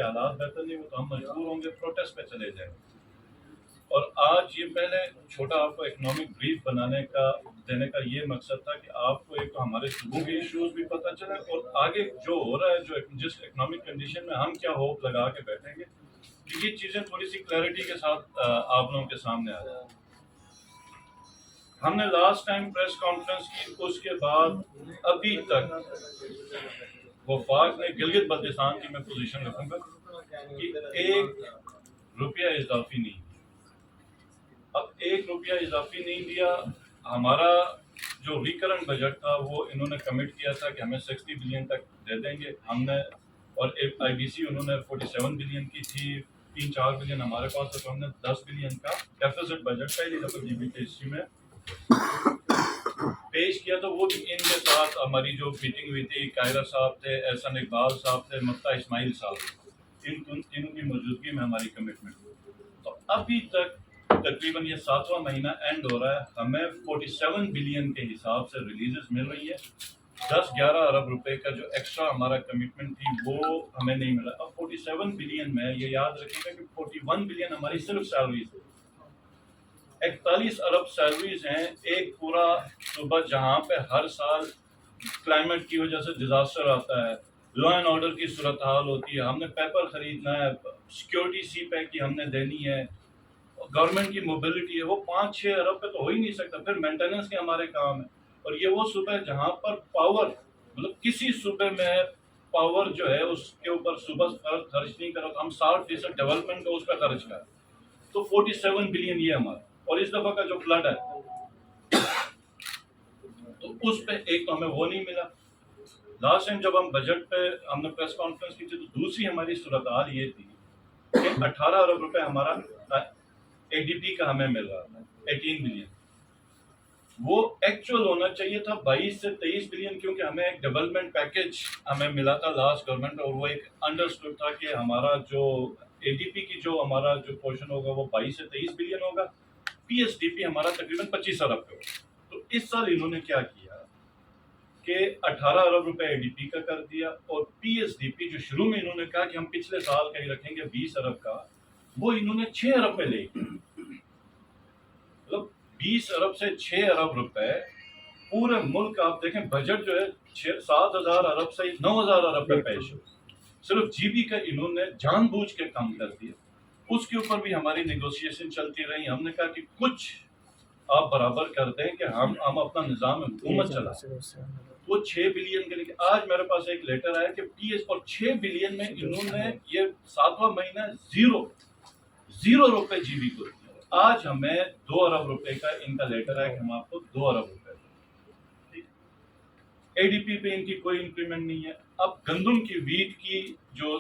حالات بہتر نہیں ہو تو ہم مجبور ہوں گے پروٹیسٹ پہ چلے جائیں. اور آج یہ پہلے چھوٹا آپ کو اکنامک بریف دینے کا یہ مقصد تھا کہ آپ کو ایک تو ہمارے صوبوں کے ایشوز بھی پتہ چلے اور آگے جو ہو رہا ہے جس اکنامک کنڈیشن میں ہم کیا ہوپ لگا کے بیٹھیں گے یہ چیزیں تھوڑی سی کلیئرٹی کے ساتھ آپ لوگوں کے سامنے آ جائیں. ہم نے لاسٹ ٹائم پریس کانفرنس کی, اس کے بعد ابھی تک وفاق نے گلگت بلتستان کی میں پوزیشن رکھوں گا کہ 1 روپیہ اضافی نہیں. اب 1 روپیہ اضافی نہیں دیا. ہمارا جو ریکرنٹ بجٹ تھا وہ انہوں نے کمٹ کیا تھا کہ ہمیں 60 بلین تک دے دیں گے. ہم نے اور آئی بی سی انہوں نے 47 بلین کی تھی, 3-4 بلین ہمارے پاس ہے, تو ہم نے 10 بلین کا ڈیفیسٹ بجٹ پہلی دفعہ جی بی کی ہسٹری میں پیش کیا. تو وہ بھی ان کے ساتھ ہماری جو میٹنگ ہوئی تھی, قاہرہ صاحب تھے, احسن اقبال صاحب تھے, مفتاح اسماعیل صاحب, تینوں کی موجودگی میں ہماری کمٹمنٹ ہوئی. تو ابھی تک تقریباً یہ 7واں مہینہ اینڈ ہو رہا ہے, ہمیں 47 بلین کے حساب سے ریلیزز مل رہی ہے. 10-11 ارب روپے کا جو ایکسٹرا ہمارا کمٹمنٹ تھی وہ ہمیں نہیں ملا. اب 47 بلین میں یہ یاد رکھیے گا کہ 41 بلین ہماری صرف سیلریز ہے, 41 ارب سیلریز ہیں. ایک پورا صوبہ جہاں پہ ہر سال کلائمیٹ کی وجہ سے ڈیزاسٹر آتا ہے, لا اینڈ آرڈر کی صورتحال ہوتی ہے, ہم نے پیپر خریدنا ہے, سیکیورٹی سی پیک کی ہم نے دینی ہے, گورنمنٹ کی موبلٹی ہے, وہ 5-6 ارب پہ تو ہو ہی نہیں سکتا. پھر مینٹیننس کے ہمارے کام ہے. اور یہ وہ صوبہ ہے جہاں پر پاور, مطلب کسی صوبے میں پاور جو ہے اس کے اوپر صوبہ خرچ نہیں کرا, تو ہم 60% ڈیولپمنٹ کا اس پہ خرچ کریں. تو 47 بلین یہ ہمارا. اور اس دفعہ کا جو فلڈ ہے تو اس پہ ایک تو ہمیں وہ نہیں ملا. لاسٹ ٹائم جب ہم بجٹ پہ ہم نے پریس کانفرنس کی تھی تو دوسری ہماری صورتحال یہ تھی کہ 18 ارب روپے ہمارا اے ڈی پی کا ہمیں مل رہا تھا, 18 بلین. وہ ایکچوئل ہونا چاہیے تھا 22 سے 23 بلین, کیونکہ ہمیں ایک ڈیولپمنٹ پیکج ہمیں ملا تھا لاسٹ گورنمنٹ, اور وہ ایک انڈرسٹوڈ تھا کہ ہمارا جو اے ڈی پی کی جو ہمارا جو پورشن ہوگا وہ 22 سے 23 بلین ہوگا, پی ایس ڈی پی ہمارا تقریباً 25 ارب پہ ہوگا. تو اس سال انہوں نے کیا کیا کہ 18 ارب روپے اے ڈی پی کا کر دیا, اور پی ایس ڈی پی جو شروع میں انہوں نے کہا کہ ہم پچھلے سال کا ہی رکھیں گے 20 ارب کا, وہ انہوں نے 6 ارب پہ لے گیا. مطلب 20 ارب سے 6 ارب روپے پورے ملک آپ دیکھیں بجٹ جو ہے 7,000 ارب سے 9,000 ارب پہ پیش ہو. صرف جی بی کا انہوں نے جان بوجھ کے کم کر دیا. اس کے اوپر بھی ہماری نیگوشیشن چلتی رہی. ہم نے کہا کہ کچھ آپ برابر کر دیں کہ ہم اپنا نظام حکومت چلائیں. وہ 6 بلین کے لیے آج میرے پاس ایک لیٹر آیا کہ پی ایس اور 6 بلین میں انہوں نے یہ 7واں مہینہ 0 روپے جی بی کو دیا. آج ہمیں 2 ارب روپے کا ان کا لیٹر ہے کہ ہم آپ کو 2 ارب روپے دیں. اے ڈی پی پہ ان کی کوئی انکریمنٹ نہیں ہے. اب گندم کی ویٹ کی جو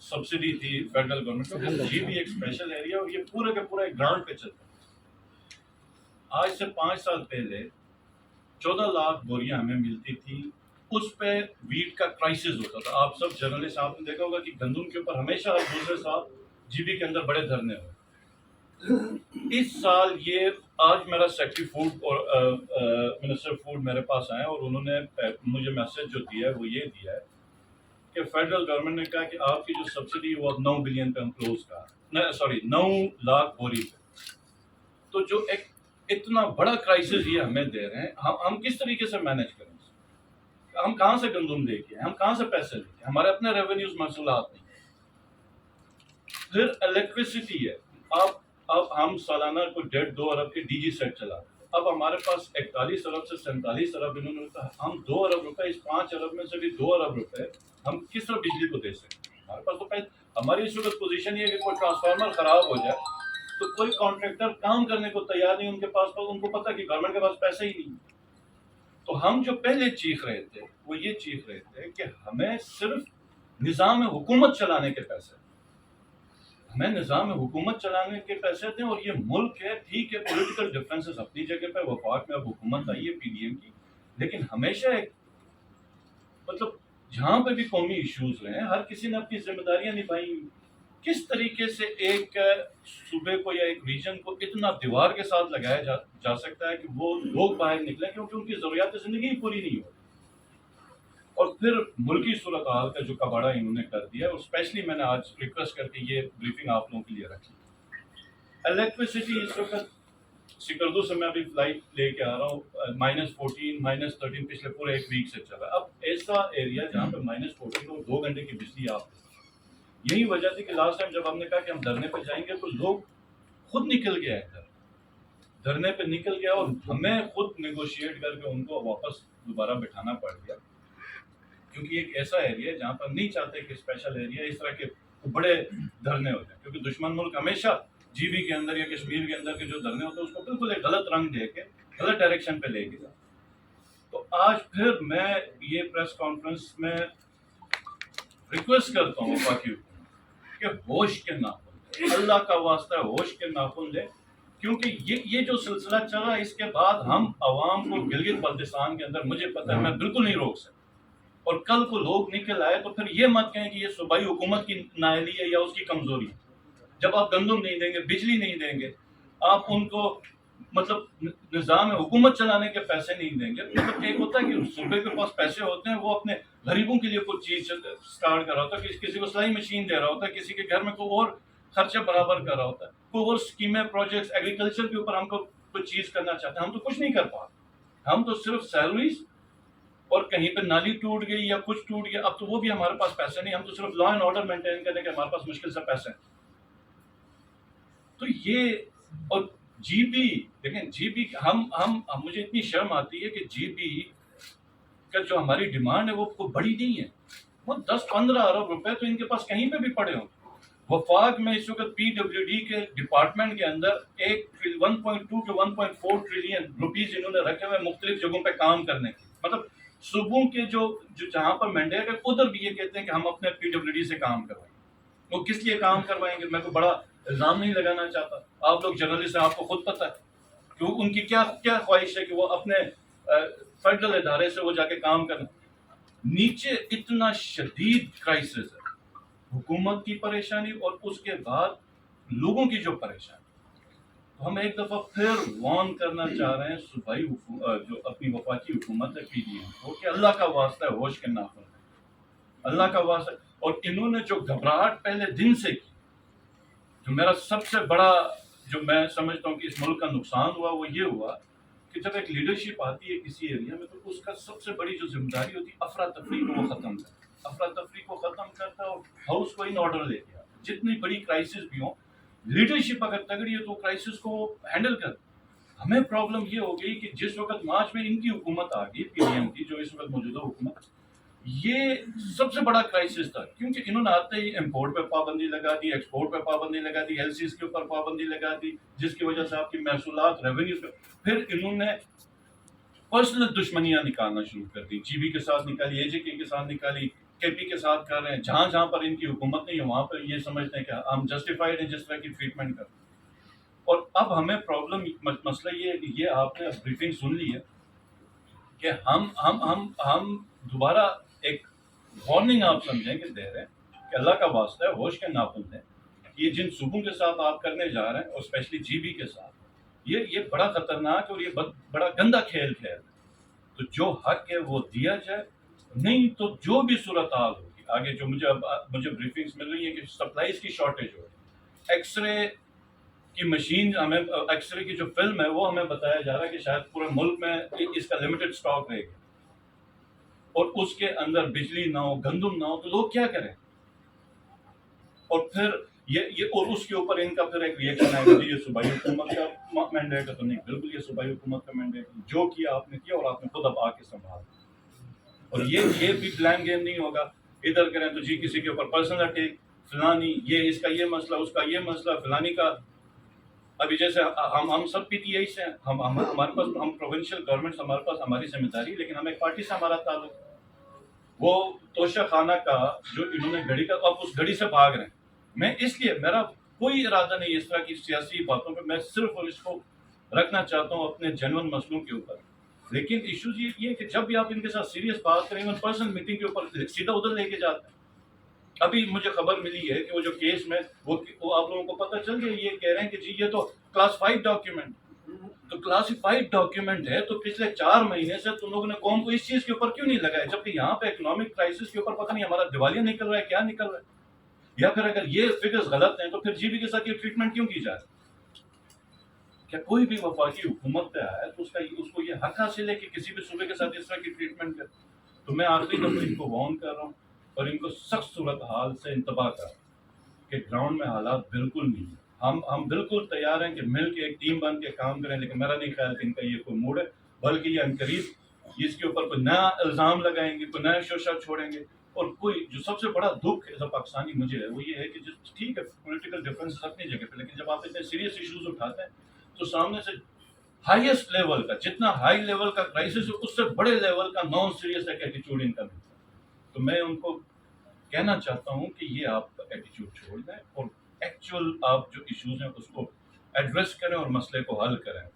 سبسڈی تھی فیڈرل گورنمنٹ, یہ بھی ایک اسپیشل ایریا اور یہ پورے کا پورا ایک گرانٹ پہ چلتا ہے. آج سے 5 سال پہلے 14 لاکھ بوریاں ہمیں ملتی تھی, اس پہ ویٹ کا کرائسس ہوتا تھا. آپ سب جرنلسٹ آپ نے دیکھا ہوگا کہ گندم کے اوپر ہمیشہ دوسرے سال جی بی کے اندر بڑے دھرنے ہوئے. اس سال یہ آج میرا سیکٹری فوڈ اور منسٹر فوڈ میرے پاس آئے اور انہوں نے مجھے میسج جو دیا ہے وہ یہ دیا ہے کہ فیڈرل گورنمنٹ نے کہا کہ آپ کی جو سبسڈی وہ اب 9 بلین پہ ہم کلوز کر 9 لاکھ بوری پہ. تو جو ایک اتنا بڑا کرائسس یہ ہمیں دے رہے ہیں, ہم کس طریقے سے مینج کریں, ہم کہاں سے گندم لے کے, ہم کہاں سے پیسے لے کے, ہمارے اپنے ریونیوز محصولات نہیں. پھر الیکٹریسٹی ہے, اب ہم سالانہ کو 1.5-2 ارب کے ڈی جی سیٹ چلا. اب ہمارے پاس 41 ارب سے 47 ارب انہوں نے کہا ہم 2 ارب روپے, اس 5 ارب میں سے بھی 2 ارب روپے ہم کس طرح بجلی کو دے سکتے ہیں. ہمارے پاس تو ہماری اس وقت پوزیشن یہ ہے کہ کوئی ٹرانسفارمر خراب ہو جائے تو کوئی کانٹریکٹر کام کرنے کو تیار نہیں, ان کے پاس ان کو پتا کہ گورنمنٹ کے پاس پیسے ہی نہیں. تو ہم جو پہلے چیخ رہے تھے وہ یہ چیخ رہے تھے کہ ہمیں صرف نظام حکومت چلانے کے پیسے, ہمیں نظام حکومت چلانے کے پیسے دیں. اور یہ ملک ہے, ٹھیک ہے, پولیٹیکل ڈفرینسز اپنی جگہ پہ, وفاق میں اب حکومت آئی ہے پی ڈی ایم کی, لیکن ہمیشہ ایک مطلب جہاں پہ بھی قومی ایشوز رہے ہیں ہر کسی نے اپنی ذمہ داریاں نبھائی. کس طریقے سے ایک صوبے کو یا ایک ریجن کو اتنا دیوار کے ساتھ لگایا جا سکتا ہے کہ وہ لوگ باہر نکلیں کیونکہ ان کی ضروریات زندگی پوری نہیں ہو. اور پھر ملکی صورتحال کا جو کباڑا انہوں نے کر دیا، اور اسپیشلی میں نے آج ریکویسٹ کر کے یہ بریفنگ آپ لوگوں کے لیے رکھی. الیکٹریسٹی اس وقت سکردو سے میں ابھی فلائٹ لے کے آ رہا ہوں، -14 -13 پچھلے پورے ایک ویک سے چل رہا ہے. اب ایسا ایریا جہاں پہ -14 اور 2 گھنٹے کی بجلی آپ، یہی وجہ تھی کہ لاسٹ ٹائم جب ہم نے کہا کہ ہم دھرنے پہ جائیں گے تو لوگ خود نکل گیا ہے دھرنے پہ نکل گیا، اور ہمیں خود نیگوشیٹ کر کے ان کو واپس دوبارہ بٹھانا پڑ گیا، کیونکہ ایک ایسا ایریا ہے جہاں پر نہیں چاہتے کہ اسپیشل ایریا اس طرح کے بڑے دھرنے ہوتے ہیں، کیونکہ دشمن ملک ہمیشہ جی بی کے اندر یا کشمیر کے اندر کے جو دھرنے ہوتے ہیں اس کو بالکل ایک غلط رنگ دے کے غلط ڈائریکشن پہ لے کے جاتے. تو آج پھر میں یہ پریس کانفرنس میں ریکویسٹ کرتا ہوں باقی کہ ہوش کے ناخن لیں، اللہ کا واسطہ ہے ہوش کے ناخن لیں، کیونکہ یہ جو سلسلہ چلا اس کے بعد ہم عوام کو گلگت بلتستان کے اندر، مجھے پتہ ہے میں بالکل نہیں روک سکتا، اور کل کو لوگ نکل آئے تو پھر یہ مت کہیں کہ یہ صوبائی حکومت کی نااہلی ہے یا اس کی کمزوری ہے. جب آپ گندم نہیں دیں گے، بجلی نہیں دیں گے، آپ ان کو مطلب نظام حکومت چلانے کے پیسے نہیں دیں گے، مطلب ایک ہوتا ہے کہ صوبے کے پاس پیسے ہوتے ہیں، وہ اپنے غریبوں کے لیے کچھ چیز اسٹارٹ کر رہا ہوتا ہے، کسی کو سلائی مشین دے رہا ہوتا ہے، کسی کے گھر میں کوئی اور خرچہ برابر کر رہا ہوتا ہے، کوئی اور اسکیمیں پروجیکٹس ایگریکلچر کے اوپر ہم کو کچھ چیز کرنا چاہتے ہیں. ہم تو کچھ نہیں کر پا، ہم تو صرف سیلریز، اور کہیں پہ نالی ٹوٹ گئی یا کچھ ٹوٹ گیا، اب تو وہ بھی ہمارے پاس پیسے نہیں، ہم تو صرف لا اینڈ آرڈر مینٹین کرنے کے ہمارے پاس مشکل سے پیسے ہیں. تو یہ، اور جی بی دیکھیں، جی بی ہم مجھے اتنی شرم آتی ہے کہ جی بی کا جو ہماری ڈیمانڈ ہے وہ کوئی بڑی نہیں ہے، وہ 10-15 ارب روپے تو ان کے پاس کہیں پہ بھی پڑے ہوں. وفاق میں اس وقت پی ڈبلیو ڈی کے ڈپارٹمنٹ کے اندر 1.2 to 1.4 ٹریلین روپیز انہوں نے رکھے ہوئے مختلف جگہوں پہ کام کرنے کے، مطلب صوبوں کے جو جہاں پر مینڈیٹ ہے ادھر بھی یہ کہتے ہیں کہ ہم اپنے پی ڈبلیو ڈی سے کام کروائیں. وہ کس لیے کام کروائیں گے؟ میں تو بڑا الزام نہیں لگانا چاہتا، آپ لوگ جرنلسٹ ہیں، آپ کو خود پتہ ہے کہ ان کی کیا خواہش ہے کہ وہ اپنے فیڈرل ادارے سے وہ جا کے کام کریں. نیچے اتنا شدید کرائسس ہے، حکومت کی پریشانی اور اس کے بعد لوگوں کی جو پریشانی. ہم ایک دفعہ پھر وارن کرنا چاہ رہے ہیں صوبائی جو اپنی وفاقی حکومت ہے پی ڈی ایم کو، کہ اللہ کا واسطہ ہے ہوش کے ناخن لیں، اللہ کا واسطہ. اور انہوں نے جو گھبراہٹ پہلے دن سے کی، جو میرا سب سے بڑا، جو میں سمجھتا ہوں کہ اس ملک کا نقصان ہوا، وہ یہ ہوا کہ جب ایک لیڈرشپ آتی ہے کسی ایریا میں تو اس کا سب سے بڑی جو ذمہ داری ہوتی ہے افراتفری کو وہ ختم کرتا، افراتفری کو ختم کرتا اور ہاؤس کو ان آرڈر لے کے آتا. جتنی بڑی کرائسس بھی ہوں، لیڈرشپ اگر تگڑی ہے تو کرائسس کو ہینڈل کرتا. ہمیں پرابلم یہ ہو گئی کہ جس وقت مارچ میں ان کی حکومت آ گئی، پی ڈی ایم کی جو اس وقت موجودہ حکومت، یہ سب سے بڑا کرائسس تھا، کیونکہ انہوں نے آتے ہی امپورٹ پہ پابندی لگا دی، ایکسپورٹ پہ پابندی لگا دی، ایل سیز کے اوپر پابندی لگا دی، جس کی وجہ سے آپ کی محصولات ریونیو پہ، پھر انہوں نے پرسنل دشمنیاں نکالنا شروع کر دی، جی بی کے ساتھ نکالی، اے جے کے ساتھ نکالی، کے پی کے ساتھ کر رہے ہیں. جہاں جہاں پر ان کی حکومت نہیں ہے وہاں پر یہ سمجھتے ہیں کہ ہم جسٹیفائڈ ہیں جس طرح کی ٹریٹمنٹ کرتے ہیں. اور اب ہمیں پرابلم مسئلہ یہ ہے کہ یہ آپ نے بریفنگ سن لی ہے کہ ہم دوبارہ ایک وارننگ آپ سمجھیں کہ دے رہے ہیں کہ اللہ کا واسطہ ہے ہوش کے ناخن لیں. یہ جن صوبوں کے ساتھ آپ کرنے جا رہے ہیں اور اسپیشلی جی بی کے ساتھ، یہ بڑا خطرناک اور یہ بڑا گندا کھیل ہے. تو جو حق ہے وہ دیا جائے، نہیں تو جو بھی صورتحال ہوگی آگے، جو مجھے بریفنگس مل رہی ہے کہ سپلائیز کی شارٹیج ہو رہی ہے، ایکس رے کی مشین، ہمیں ایکس رے کی جو فلم ہے وہ ہمیں بتایا جا رہا ہے کہ شاید پورے ملک میں اس کا لمیٹڈ اسٹاک رہے گا، اور اس کے اندر بجلی نہ ہو، گندم نہ ہو تو لوگ کیا کریں؟ اور پھر یہ اور اس کے اوپر ان کا پھر ایک ریئیکشن آئے گا کہ یہ صوبائی حکومت کا مینڈیٹ ہے. تو نہیں، بالکل یہ صوبائی حکومت کا مینڈیٹ ہے، جو کیا آپ نے کیا اور آپ نے خود اب آ کے سنبھالا. اور یہ بھی بلیم گیم نہیں ہوگا، ادھر کریں تو جی کسی کے اوپر پرسنل اٹیک، فلانی یہ اس کا یہ مسئلہ، اس کا یہ مسئلہ، فلانی کا. ابھی جیسے ہم سب پی ٹی آئی سے ہیں، ہمارے پاس، ہم پروونشل گورنمنٹ، ہمارے پاس ہماری ذمہ داری، لیکن ہم ایک پارٹی سے ہمارا تعلق. وہ توشہ خانہ کا جو انہوں نے گھڑی کا، آپ اس گھڑی سے بھاگ رہے ہیں. میں اس لیے، میرا کوئی ارادہ نہیں اس طرح کی سیاسی باتوں پہ، میں صرف اور اس کو رکھنا چاہتا ہوں اپنے جنون مسئلوں کے اوپر. لیکن ایشوز یہ ہے کہ جب بھی آپ ان کے ساتھ سیریس بات کریں، پرسنل میٹنگ کے اوپر سیدھا ادھر لے کے جاتے ہیں. ابھی مجھے خبر ملی ہے کہ وہ جو کیس میں وہ آپ لوگوں کو پتہ چل گیا، یہ کہہ رہے ہیں کہ جی یہ تو کلاس 5 ڈاکیومنٹ. تو کلاسیفائڈ ڈاکیومنٹ ہے، تو پچھلے 4 مہینے سے تم لوگوں نے قوم کو اس چیز کے اوپر کیوں نہیں لگایا، جبکہ یہاں پہ اکنامک کرائسس کے اوپر پتہ نہیں ہمارا دیوالیہ نکل رہا ہے، کیا نکل رہا ہے؟ یا پھر اگر یہ فگرز غلط ہیں تو پھر جی بی کے ساتھ یہ ٹریٹمنٹ کیوں کی جائے؟ کیا کوئی بھی وفاقی حکومت پہ آئے تو اس کو یہ حق حاصل ہے کہ کسی بھی صوبے کے ساتھ اس طرح کی ٹریٹمنٹ کرے؟ تو میں آخری دفعہ ان کو وارن کر رہا ہوں اور ان کو سخت صورتحال سے انتباہ کر رہا ہوں کہ گراؤنڈ میں حالات بالکل نہیں ہیں. ہم بالکل تیار ہیں کہ مل کے ایک ٹیم بن کے کام کریں، لیکن میرا نہیں خیال کہ ان کا یہ کوئی موڈ ہے، بلکہ یہ عنقریب اس کے اوپر کوئی نیا الزام لگائیں گے، کوئی نیا شوشہ چھوڑیں گے. اور کوئی جو سب سے بڑا دکھ ایز اے پاکستانی مجھے ہے وہ یہ ہے کہ ٹھیک ہے پولیٹیکل ڈفرینس اپنی جگہ پہ، لیکن جب آپ اتنے سیریس ایشوز اٹھاتے ہیں تو سامنے سے ہائیسٹ لیول کا، جتنا ہائی لیول کا کرائسس ہے اس سے بڑے لیول کا نان سیریس ایٹیچیوڈ ان کا ملتا ہے. تو میں ان کو کہنا چاہتا ہوں کہ یہ آپ ایٹیچیوڈ چھوڑ دیں اور ایکچوئل آپ جو ایشوز ہیں اس کو ایڈریس کریں اور مسئلے کو حل کریں.